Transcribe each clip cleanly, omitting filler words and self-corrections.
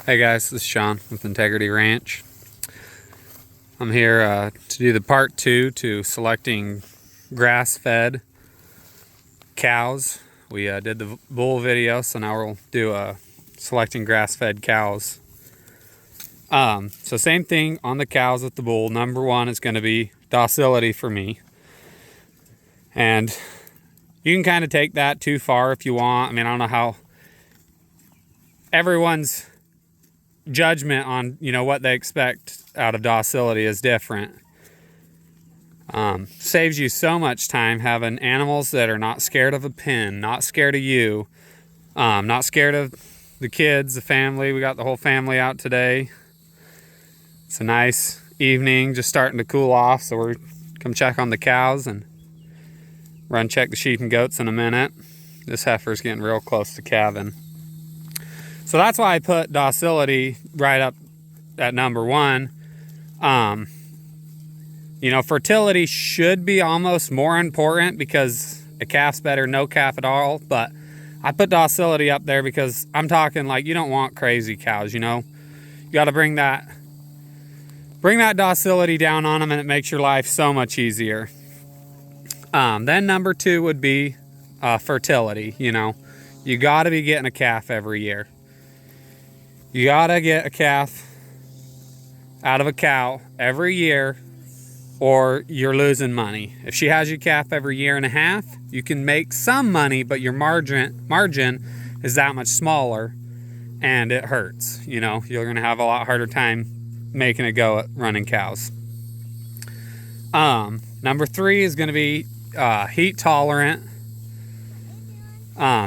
Hey guys, this is Sean with Integrity Ranch. I'm here to do the part 2 to selecting grass-fed cows. We did the bull video, so now we'll do selecting grass-fed cows. So same thing on the cows with the bull. Number 1 is going to be docility for me. And you can kind of take that too far if you want. I mean, I don't know how everyone's judgment on what they expect out of docility is different. Saves you so much time having animals that are not scared of a pen, not scared of you, not scared of the kids, the family. We got the whole family out today. It's a nice evening, just starting to cool off, so we're come check on the cows and run check the sheep and goats in a minute. This heifer's getting real close to calving. So that's why I put docility right up at number 1. Fertility should be almost more important because a calf's better no calf at all. But I put docility up there because I'm talking like you don't want crazy cows, You got to bring that docility down on them, and it makes your life so much easier. Then number 2 would be fertility. You got to be getting a calf every year. You gotta get a calf out of a cow every year or you're losing money. If she has your calf every year and a half, you can make some money, but your margin is that much smaller and it hurts. You're gonna have a lot harder time making a go at running cows. Number 3 is gonna be heat tolerant.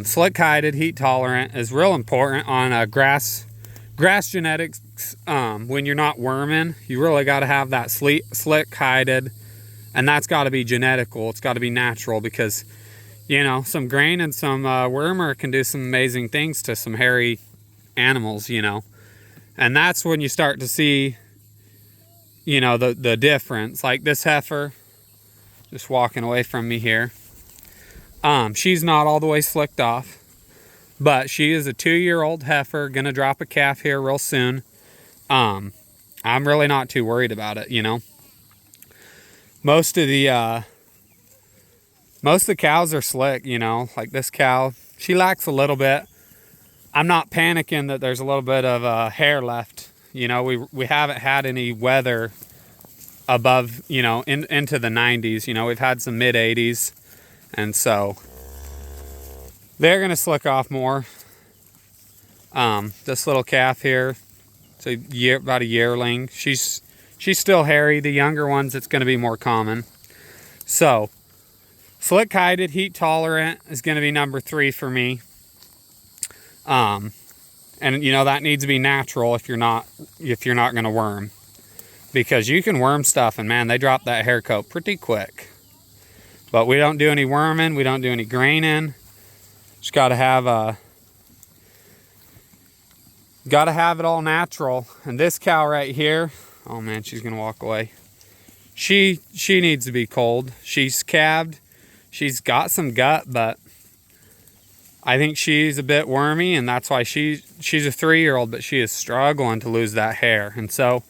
Slick hided, heat tolerant is real important on a grass genetics. When you're not worming, you really got to have that slick hided, and that's got to be genetical. It's got to be natural because some grain and some wormer can do some amazing things to some hairy animals, and that's when you start to see the difference. Like this heifer just walking away from me here, she's not all the way slicked off, but she is a 2-year-old heifer, gonna drop a calf here real soon. I'm really not too worried about it. Most of the cows are slick. Like this cow, she lacks a little bit. I'm not panicking that there's a little bit of hair left. We haven't had any weather above into the 90s. We've had some mid 80s, and so they're gonna slick off more. This little calf here, it's about a yearling. She's still hairy. The younger ones, it's gonna be more common. So, slick hided, heat tolerant is gonna be number 3 for me. And that needs to be natural if you're not gonna worm, because you can worm stuff and man, they drop that hair coat pretty quick. But we don't do any worming. We don't do any graining. Just got to have it all natural. And this cow right here, oh man, she's gonna walk away. She needs to be cold. She's calved. She's got some gut, but I think she's a bit wormy, and that's why she's a 3-year-old, but she is struggling to lose that hair. And so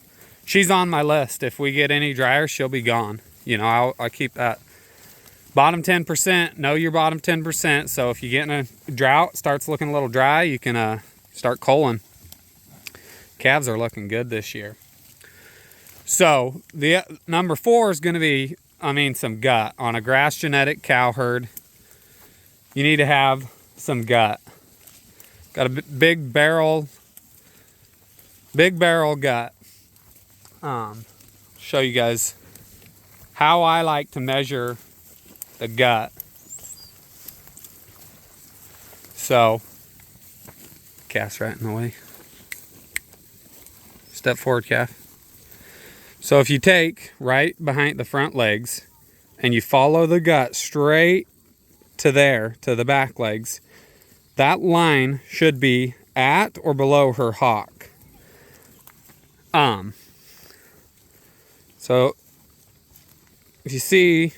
she's on my list. If we get any drier, she'll be gone. I'll keep that. Bottom 10%, know your bottom 10%. So if you get in a drought, starts looking a little dry, you can start culling. Calves are looking good this year. So the number 4 is going to be, some gut. On a grass genetic cow herd, you need to have some gut. Got a big barrel gut. Show you guys how I like to measure the gut. So, calf's right in the way. Step forward, calf. So if you take right behind the front legs and you follow the gut straight to the back legs, that line should be at or below her hock. So if you see,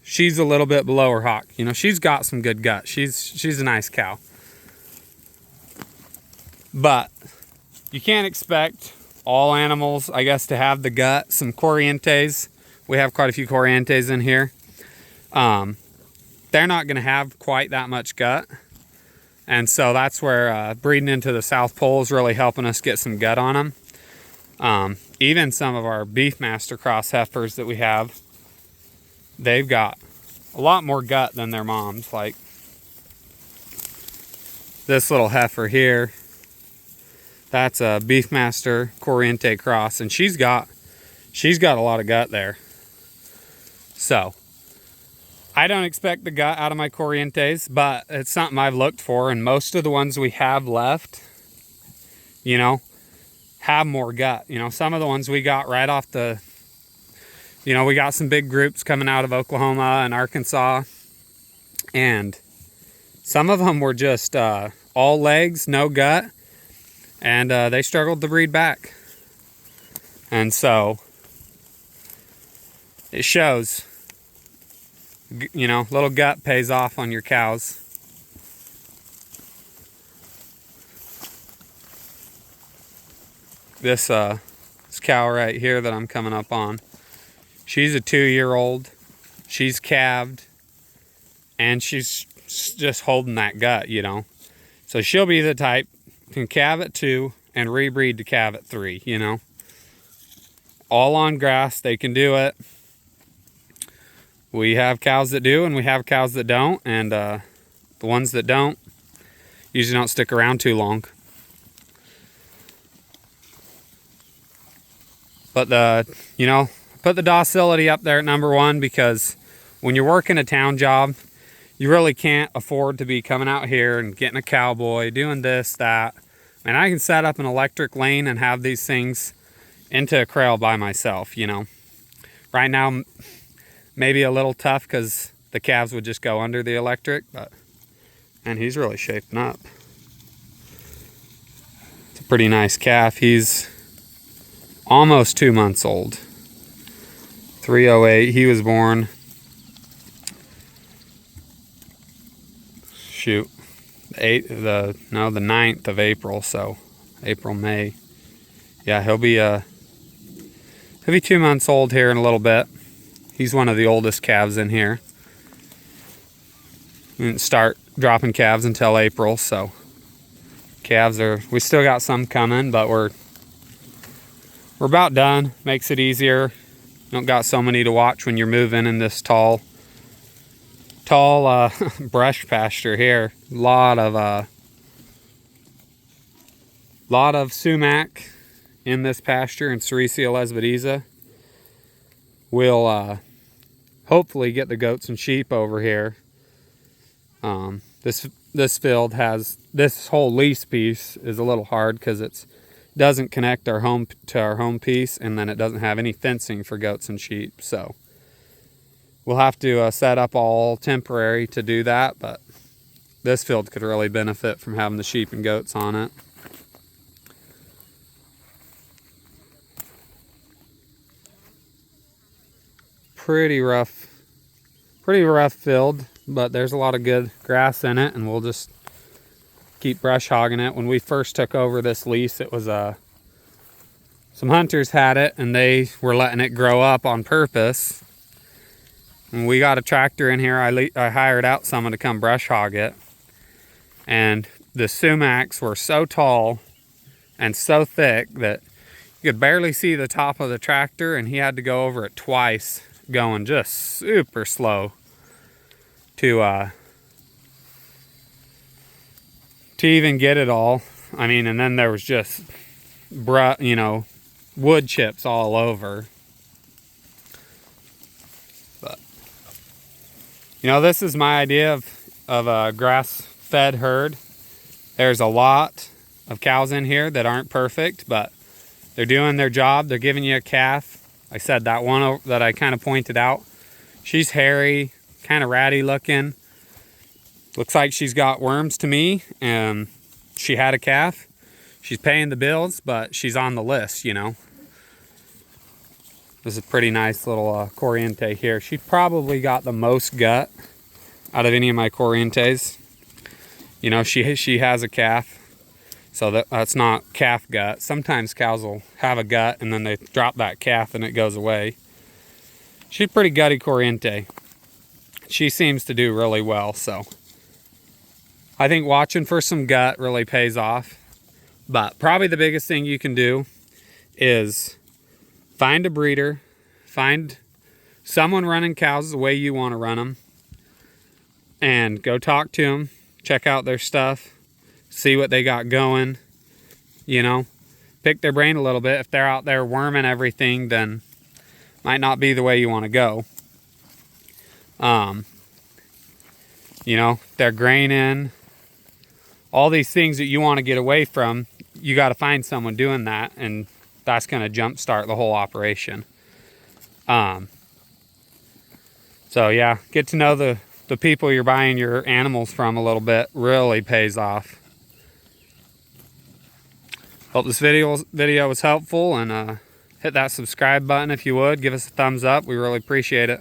she's a little bit below her hock. She's got some good gut. She's a nice cow. But you can't expect all animals, I guess, to have the gut. Some Corrientes, we have quite a few Corrientes in here. They're not going to have quite that much gut. And so that's where breeding into the South Pole is really helping us get some gut on them. Even some of our Beefmaster cross heifers that we have, they've got a lot more gut than their moms. Like this little heifer here, that's a Beefmaster Corriente cross, and she's got a lot of gut there. So I don't expect the gut out of my Corrientes, but it's something I've looked for, and most of the ones we have left, you know, have more gut. You know, some of the ones we got right off the, you know, we got some big groups coming out of Oklahoma and Arkansas, and some of them were just all legs, no gut, and they struggled to breed back. And so it shows. You know, little gut pays off on your cows. This cow right here that I'm coming up on, she's a 2-year-old. She's calved, and she's just holding that gut, you know. So she'll be the type can calve at 2 and rebreed to calve at 3, you know. All on grass, they can do it. We have cows that do, and we have cows that don't, and the ones that don't usually don't stick around too long. But you know, put the docility up there at number 1, because when you're working a town job, you really can't afford to be coming out here and getting a cowboy, doing this, that. And I can set up an electric lane and have these things into a kraal by myself, you know. Right now, maybe a little tough because the calves would just go under the electric, but, and he's really shaping up. It's a pretty nice calf. He's almost 2 months old. 308, he was born, shoot, the 9th of April, so April, May. Yeah, he'll be 2 months old here in a little bit. He's one of the oldest calves in here. We didn't start dropping calves until April, so we still got some coming, but we're about done. Makes it easier. You don't got so many to watch when you're moving in this tall brush pasture here. Lot of sumac in this pasture, and Sericea lesbedeza. We'll hopefully get the goats and sheep over here. This field has, this whole lease piece is a little hard because it doesn't connect our home to our home piece, and then it doesn't have any fencing for goats and sheep. So we'll have to set up all temporary to do that, but this field could really benefit from having the sheep and goats on it. Pretty rough field, but there's a lot of good grass in it, and we'll just keep brush hogging it. When we first took over this lease, it was some hunters had it, and they were letting it grow up on purpose. And we got a tractor in here. I hired out someone to come brush hog it, and the sumacs were so tall and so thick that you could barely see the top of the tractor, and he had to go over it twice, going just super slow to even get it all. I mean, and then there was just wood chips all over. But this is my idea of a grass-fed herd. There's a lot of cows in here that aren't perfect, but they're doing their job. They're giving you a calf. I said that one that I kind of pointed out, she's hairy, kind of ratty looking. Looks like she's got worms to me, and she had a calf. She's paying the bills, but she's on the list, you know. This is a pretty nice little Corriente here. She probably got the most gut out of any of my Corrientes. You know, she has a calf. So that's not calf gut. Sometimes cows will have a gut and then they drop that calf and it goes away. She's pretty gutty corriente. She seems to do really well, so I think watching for some gut really pays off. But probably the biggest thing you can do is find a breeder, find someone running cows the way you want to run them, and go talk to them, check out their stuff, see what they got going, you know, pick their brain a little bit. If they're out there worming everything, then might not be the way you want to go. You know, they're graining, all these things that you want to get away from, you got to find someone doing that, and that's going to jumpstart the whole operation. So yeah, get to know the people you're buying your animals from a little bit. Really pays off. Hope this video was helpful, and hit that subscribe button if you would. Give us a thumbs up. We really appreciate it.